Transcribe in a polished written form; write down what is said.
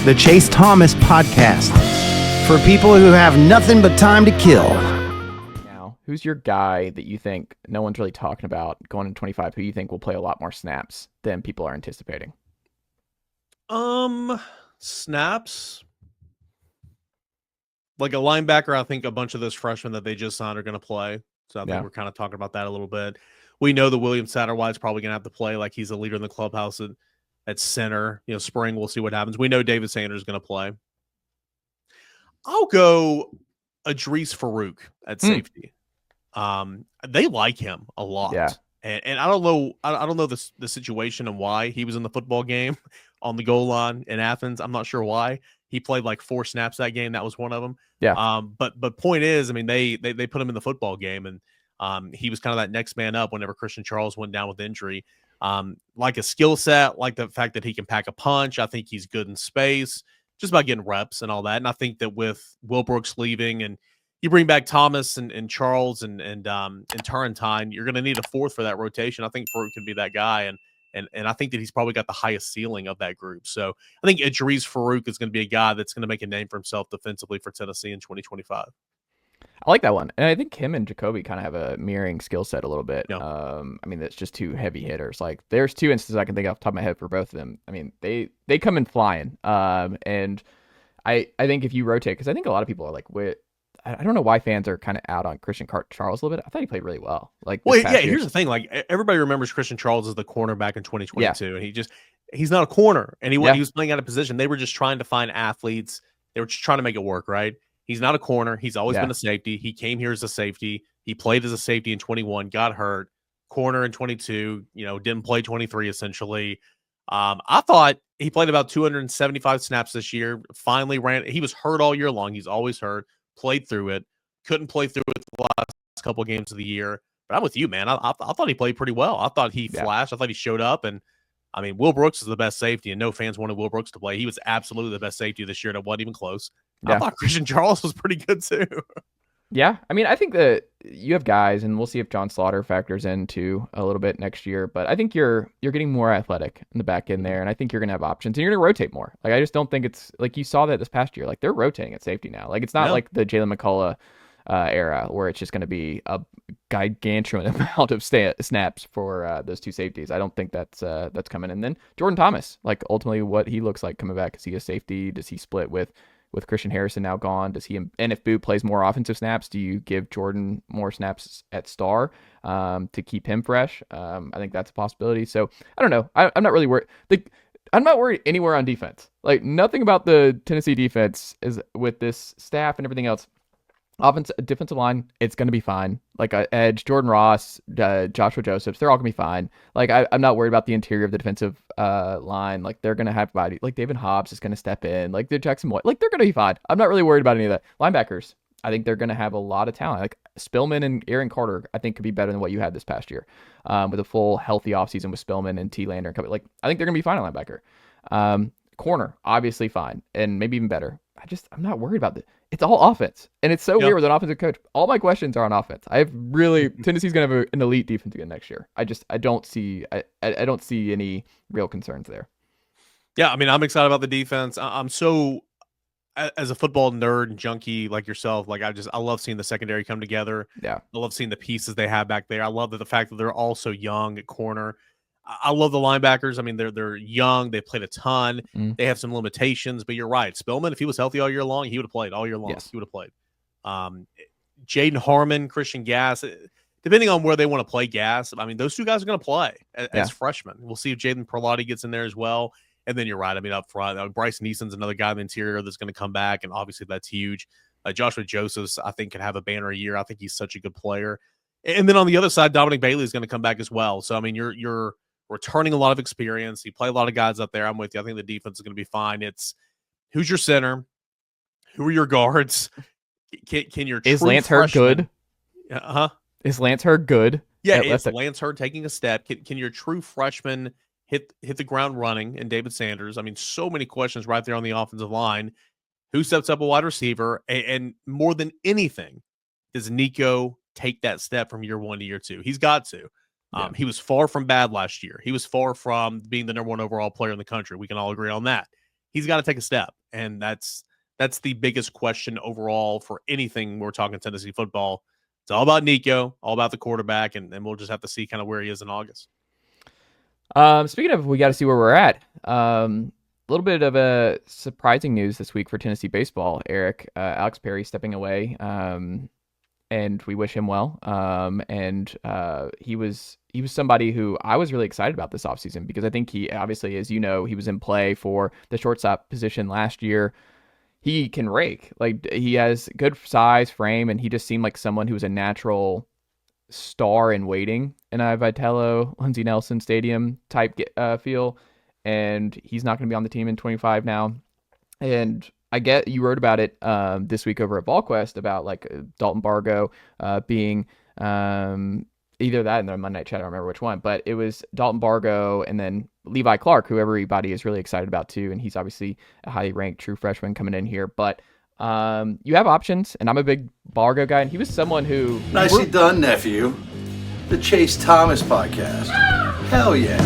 the Chase Thomas Podcast, for people who have nothing but time to kill. Now, who's your guy that you think no one's really talking about going into 25, who you think will play a lot more snaps than people are anticipating? Snaps. Like a linebacker, I think a bunch of those freshmen that they just signed are going to play. So I think we're kind of talking about that a little bit. We know that William Satterwhite's probably going to have to play, like he's a leader in the clubhouse at center. You know, spring, we'll see what happens. We know David Sanders is going to play. I'll go Edrees Farooq at safety. They like him a lot. Yeah. And I don't know the situation and why he was in the football game on the goal line in Athens. I'm not sure why. He played like 4 snaps that game. That was one of them. Yeah. But point is, I mean, they put him in the football game, and he was kind of that next man up whenever Christian Charles went down with injury. Like a skill set, like the fact that he can pack a punch. I think he's good in space, just about getting reps and all that. And I think that with Will Brooks leaving and you bring back Thomas and Charles and Turrentine, you're going to need a fourth for that rotation. I think Farooq could be that guy. And I think that he's probably got the highest ceiling of that group. So I think Edrees Farooq is going to be a guy that's going to make a name for himself defensively for Tennessee in 2025. I like that one. And I think him and Jacoby kind of have a mirroring skill set a little bit. Yeah. I mean, that's just 2 heavy hitters. Like there's 2 instances I can think off the top of my head for both of them. I mean, they come in flying. And I think if you rotate, because I think a lot of people are like, I don't know why fans are kind of out on Christian Charles a little bit. I thought he played really well. Here's the thing. Like everybody remembers Christian Charles as the corner back in 2022, and he's not a corner, and he was playing out of position. They were just trying to find athletes. They were just trying to make it work, right? He's not a corner. He's always been a safety. He came here as a safety. He played as a safety in 21, got hurt. Corner in 22, didn't play 23 essentially. I thought he played about 275 snaps this year. Finally ran. He was hurt all year long. He's always hurt. Played through it, couldn't play through it the last couple of games of the year. But I'm with you, man. I thought he played pretty well. I thought he flashed. I thought he showed up. And, I mean, Will Brooks is the best safety, and no fans wanted Will Brooks to play. He was absolutely the best safety this year, and it wasn't even close. Yeah. I thought Christian Charles was pretty good, too. Yeah. I mean, I think that you have guys, and we'll see if John Slaughter factors into a little bit next year. But I think you're getting more athletic in the back end there, and I think you're going to have options, and you're going to rotate more. Like, I just don't think it's like you saw that this past year. Like, they're rotating at safety now. Like, it's not like the Jalen McCullough era where it's just going to be a gargantuan amount of snaps for those 2 safeties. I don't think that's coming. And then Jordan Thomas, like ultimately what he looks like coming back. Is he a safety? Does he split with Christian Harrison now gone? Does he, and if Boo plays more offensive snaps, do you give Jordan more snaps at star to keep him fresh? I think that's a possibility. So I don't know. I'm not really worried. I'm not worried anywhere on defense. Like nothing about the Tennessee defense is with this staff and everything else. Defensive line, it's going to be fine. Like Edge, Jordan Ross, Joshua Josephs, they're all going to be fine. Like I'm not worried about the interior of the defensive line. Like they're going to have body. Like David Hobbs is going to step in. Like the Jackson White. Like they're going to be fine. I'm not really worried about any of that. Linebackers, I think they're going to have a lot of talent. Like Spillman and Aaron Carter, I think could be better than what you had this past year. With a full healthy offseason with Spillman and T. Lander. Like I think they're going to be fine at linebacker. Corner, obviously fine, and maybe even better. I'm not worried about it. It's all offense, and it's so weird with an offensive coach. All my questions are on offense. Tennessee's gonna have an elite defense again next year. I don't see any real concerns there. Yeah, I mean, I'm excited about the defense. I'm so, as a football nerd and junkie like yourself, like I love seeing the secondary come together. Yeah, I love seeing the pieces they have back there. I love the fact that they're all so young at corner. I love the linebackers. I mean, they're young. They played a ton. They have some limitations, but you're right. Spillman, if he was healthy all year long, he would have played all year long. Yes. He would have played. Jaden Harmon, Christian Gass, depending on where they want to play Gass, I mean, those 2 guys are going to play as freshmen. We'll see if Jaden Perlotti gets in there as well. And then you're right. I mean, up front, Bryce Neeson's another guy in the interior that's going to come back, and obviously that's huge. Joshua Josephs, I think, could have a banner year. I think he's such a good player. And then on the other side, Dominic Bailey is going to come back as well. So, I mean, you're returning a lot of experience. You play a lot of guys up there. I'm with you. I think the defense is going to be fine. It's who's your center? Who are your guards? Can your is Lance Hurd good? Is Lance Hurd good? Yeah, is Lance Hurd taking a step? Can your true freshman hit the ground running? And David Sanders. I mean, so many questions right there on the offensive line. Who steps up a wide receiver? And more than anything, does Nico take that step from year 1 to year 2? He's got to. He was far from bad last year. He was far from being the number 1 overall player in the country. We can all agree on that. he's got to take a step. And that's the biggest question overall for anything we're talking Tennessee football. It's all about Nico, all about the quarterback, and we'll just have to see kind of where he is in August. Speaking of, we got to see where we're at. A little bit of a surprising news this week for Tennessee baseball, Eric. Alex Perry stepping away, and we wish him well. He was somebody who I was really excited about this offseason because I think he obviously, as you know, he was in play for the shortstop position last year. He can rake. Like, he has good size, frame, and he just seemed like someone who was a natural star in waiting in a Vitello, Lindsey Nelson Stadium type feel. And he's not going to be on the team in 25 now. And I get you wrote about it this week over at Volquest about like Dalton Bargo being either that in their Monday Night Chat. I don't remember which one, but it was Dalton Bargo and then Levi Clark, who everybody is really excited about too. And he's obviously a highly ranked true freshman coming in here. But you have options, and I'm a big Bargo guy. And he was someone who... Nicely done, nephew. The Chase Thomas podcast. Hell yeah.